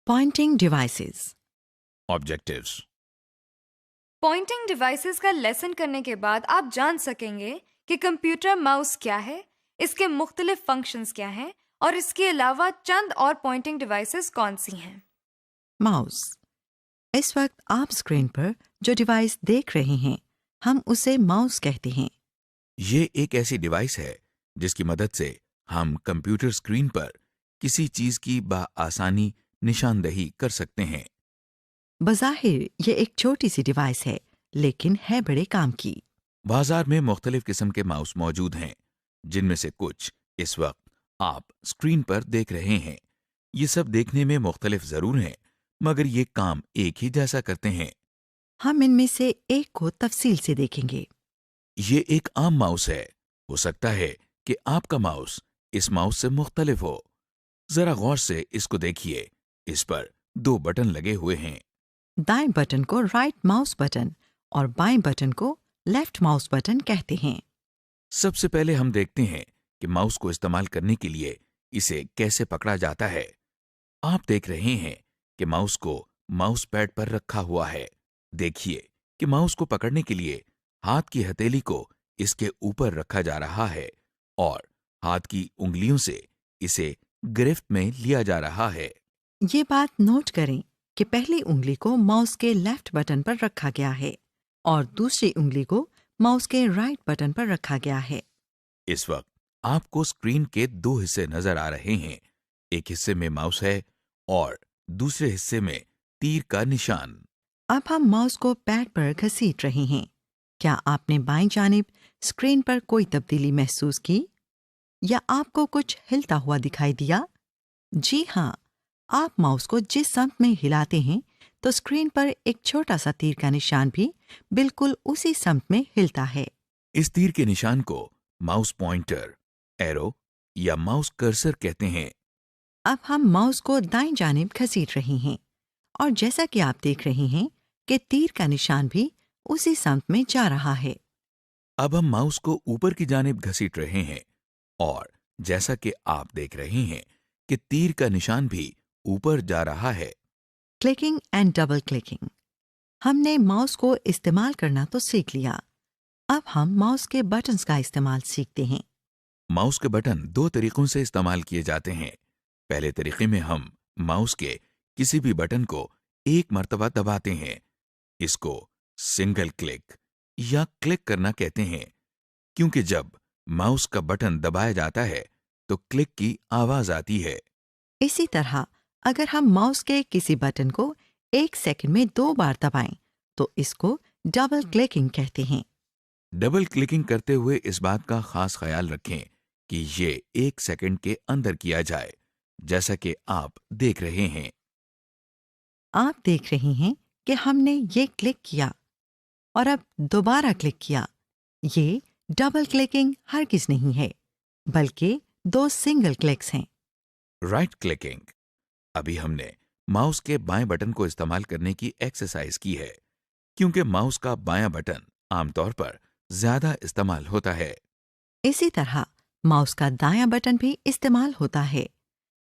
Pointing devices. Objectives. Pointing devices का lesson करने के बाद आप जान सकेंगे कि कंप्यूटर माउस क्या है, इसके मुख्तलिफ फंक्शंस क्या हैं और इसके अलावा चंद और पॉइंटिंग डिवाइसेस कौन सी हैं। माउस। इस वक्त आप स्क्रीन पर जो डिवाइस देख रहे हैं हम उसे माउस कहते हैं। ये एक ऐसी डिवाइस है जिसकी मदद से हम कंप्यूटर स्क्रीन पर किसी चीज की आसानी निशानदही कर सकते हैं। बज़ाहिर ये एक छोटी सी डिवाइस है लेकिन है बड़े काम की। बाजार में मुख्तलिफ किस्म के माउस मौजूद हैं, जिनमें से कुछ इस वक्त आप स्क्रीन पर देख रहे हैं। ये सब देखने में मुख्तलिफ जरूर हैं, मगर ये काम एक ही जैसा करते हैं। हम इनमें से एक को तफसील से देखेंगे। ये एक आम माउस है। हो सकता है कि आपका माउस इस माउस से मुख्तलिफ हो। जरा गौर से इसको देखिए। इस पर 2 बटन लगे हुए हैं। दाएं बटन को राइट माउस बटन और बाएं बटन को लेफ्ट माउस बटन कहते हैं। सबसे पहले हम देखते हैं कि माउस को इस्तेमाल करने के लिए इसे कैसे पकड़ा जाता है। आप देख रहे हैं कि माउस को माउस पैड पर रखा हुआ है। देखिए कि माउस को पकड़ने के लिए हाथ की हथेली को इसके ऊपर रखा जा रहा है और हाथ की उंगलियों से इसे गिरफ्त में लिया जा रहा है। ये बात नोट करें कि पहली उंगली को माउस के लेफ्ट बटन पर रखा गया है और दूसरी उंगली को माउस के राइट बटन पर रखा गया है। इस वक्त आपको स्क्रीन के 2 हिस्से नजर आ रहे हैं। एक हिस्से में माउस है और दूसरे हिस्से में तीर का निशान। अब हम माउस को पैड पर घसीट रहे हैं। क्या आपने बाईं जानिब स्क्रीन पर कोई तब्दीली महसूस की या आपको कुछ हिलता हुआ दिखाई दिया? जी हाँ, आप माउस को जिस समत में हिलाते हैं तो स्क्रीन पर एक छोटा सा तीर का निशान भी बिल्कुल उसी समत में हिलता है। इस तीर के निशान को माउस पॉइंटर, एरो या माउस कर्सर कहते हैं। अब हम माउस को दाईं जानिब घसीट रहे हैं और जैसा कि आप देख रहे हैं कि तीर का निशान भी उसी समत में जा रहा है। अब हम माउस को ऊपर की जानिब घसीट रहे हैं और जैसा कि आप देख रहे हैं कि तीर का निशान भी ऊपर जा रहा है। Clicking and double clicking. हमने माउस को इस्तेमाल करना तो सीख लिया। अब हम माउस के बटन्स का इस्तेमाल सीखते हैं। माउस के बटन 2 तरीकों से इस्तेमाल किए जाते हैं। पहले तरीके में हम माउस के किसी भी बटन को एक मर्तबा दबाते हैं। इसको सिंगल क्लिक या क्लिक करना कहते हैं, क्योंकि जब माउस का बटन दबाया जाता है तो क्लिक की आवाज आती है। इसी तरह अगर हम माउस के किसी बटन को 1 सेकंड में 2 बार दबाएं तो इसको डबल क्लिकिंग कहते हैं। डबल क्लिकिंग करते हुए इस बात का खास ख्याल रखें कि ये 1 सेकंड के अंदर किया जाए, जैसा कि आप देख रहे हैं। आप देख रहे हैं कि हमने ये क्लिक किया और अब दोबारा क्लिक किया। ये डबल क्लिकिंग हरगिज नहीं है, बल्कि 2 सिंगल क्लिक्स हैं। Right clicking. अभी हमने माउस के बाएं बटन को इस्तेमाल करने की एक्सरसाइज की है, क्योंकि माउस का बायां बटन आमतौर पर ज्यादा इस्तेमाल होता है। इसी तरह माउस का दायां बटन भी इस्तेमाल होता है।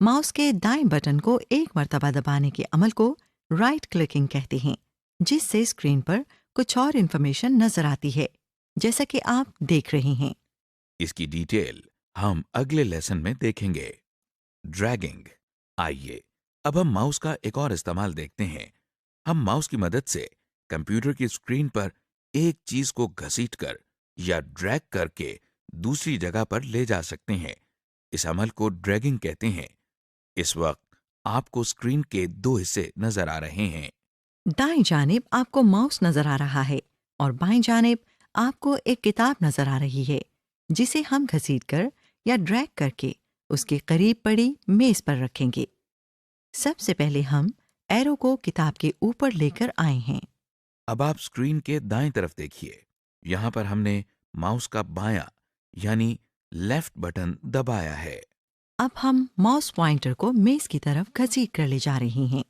माउस के दाएं बटन को एक मर्तबा दबाने के अमल को राइट क्लिकिंग कहते हैं, जिससे स्क्रीन पर कुछ और इंफॉर्मेशन नजर आती है, जैसा कि आप देख रहे हैं। इसकी डिटेल हम अगले लेसन में देखेंगे। ड्रैगिंग। आइए अब हम माउस का एक और इस्तेमाल देखते हैं। हम माउस की मदद से कंप्यूटर की स्क्रीन पर एक चीज को घसीटकर या ड्रैग करके दूसरी जगह पर ले जा सकते हैं। इस अमल को ड्रैगिंग कहते हैं। इस वक्त आपको स्क्रीन के 2 हिस्से नजर आ रहे हैं। दाएं जानिब आपको माउस नजर आ रहा है और बाएं जानिब आपको एक किताब नजर आ रही है, जिसे हम घसीटकर या ड्रैग करके उसके करीब पड़ी मेज पर रखेंगे। सबसे पहले हम एरो को किताब के ऊपर लेकर आए हैं। अब आप स्क्रीन के दाएं तरफ देखिए। यहां पर हमने माउस का बायां यानी लेफ्ट बटन दबाया है। अब हम माउस पॉइंटर को मेज की तरफ घसीट कर ले जा रहे हैं।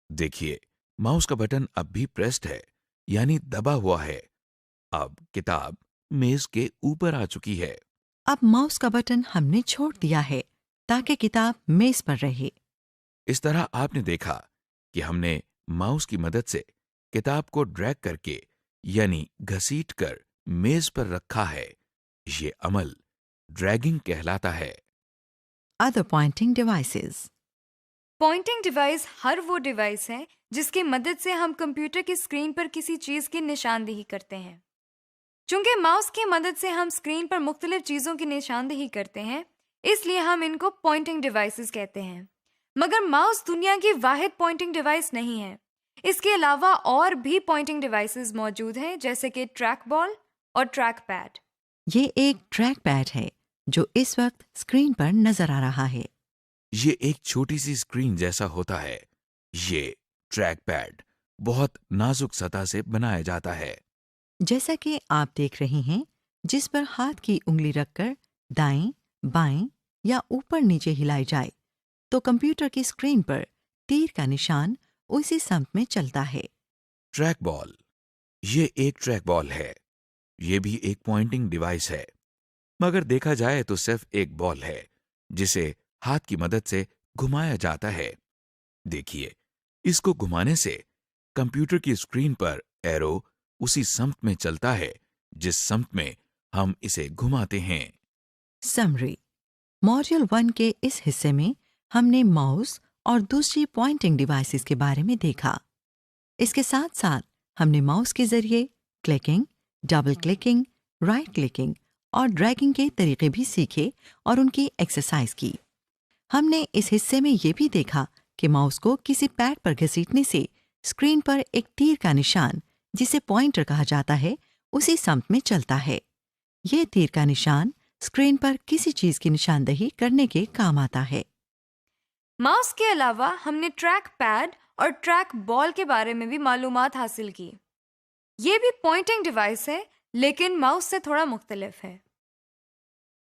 देखिए, माउस का बटन अब भी प्रेस्ड है, यानी दबा हुआ है। अब किताब मेज के ऊपर आ चुकी है। अब माउस का बटन हमने छोड़ दिया है ताकि किताब मेज पर रहे। इस तरह आपने देखा कि हमने माउस की मदद से किताब को ड्रैग करके यानी घसीट कर मेज पर रखा है। ये अमल ड्रैगिंग कहलाता है। Other pointing devices. Pointing device हर वो डिवाइस है जिसकी मदद से हम कंप्यूटर की स्क्रीन पर किसी चीज की निशानदेही करते हैं। चूंकि माउस की मदद से हम स्क्रीन पर मुख्तलिफ चीजों की निशानदेही करते हैं, इसलिए हम इनको पॉइंटिंग डिवाइसेस कहते हैं। मगर माउस दुनिया की वाहिद पॉइंटिंग डिवाइस नहीं है। इसके अलावा और भी पॉइंटिंग डिवाइसेस मौजूद हैं, जैसे कि ट्रैक बॉल और ट्रैक पैड। ये एक ट्रैक पैड है जो इस वक्त स्क्रीन पर नजर आ रहा है। ये एक छोटी सी स्क्रीन जैसा होता है। ये ट्रैक पैड बहुत नाजुक सतह से बनाया जाता है। जैसा कि आप देख रहे हैं, जिस पर हाथ की उंगली रखकर दाएं, बाएं या ऊपर नीचे हिलाई जाए तो कंप्यूटर की स्क्रीन पर तीर का निशान उसी समत में चलता है। ट्रैक बॉल, ये एक ट्रैक बॉल है। ये भी एक पॉइंटिंग डिवाइस है, मगर देखा जाए तो सिर्फ एक बॉल है जिसे हाथ की मदद से घुमाया जाता है। देखिए, इसको घुमाने से कंप्यूटर की स्क्रीन पर एरो उसी समत में चलता है जिस समत में हम इसे घुमाते हैं। समरी। मॉड्यूल 1 के इस हिस्से में हमने माउस और दूसरी पॉइंटिंग डिवाइसेस के बारे में देखा। इसके साथ साथ हमने माउस के जरिए clicking, double clicking, right clicking और ड्रैगिंग के तरीके भी सीखे और उनकी एक्सरसाइज की। हमने इस हिस्से में ये भी देखा कि माउस को किसी पैड पर घसीटने से स्क्रीन पर एक तीर का निशान, जिसे पॉइंटर कहा जाता है, उसी समत में चलता है। ये तीर का निशान स्क्रीन पर किसी चीज की निशानदेही करने के काम आता है। माउस के अलावा हमने ट्रैक पैड और ट्रैक बॉल के बारे में भी मालूमात हासिल की। ये भी पॉइंटिंग डिवाइस है, लेकिन माउस से थोड़ा मुख्तलिफ है।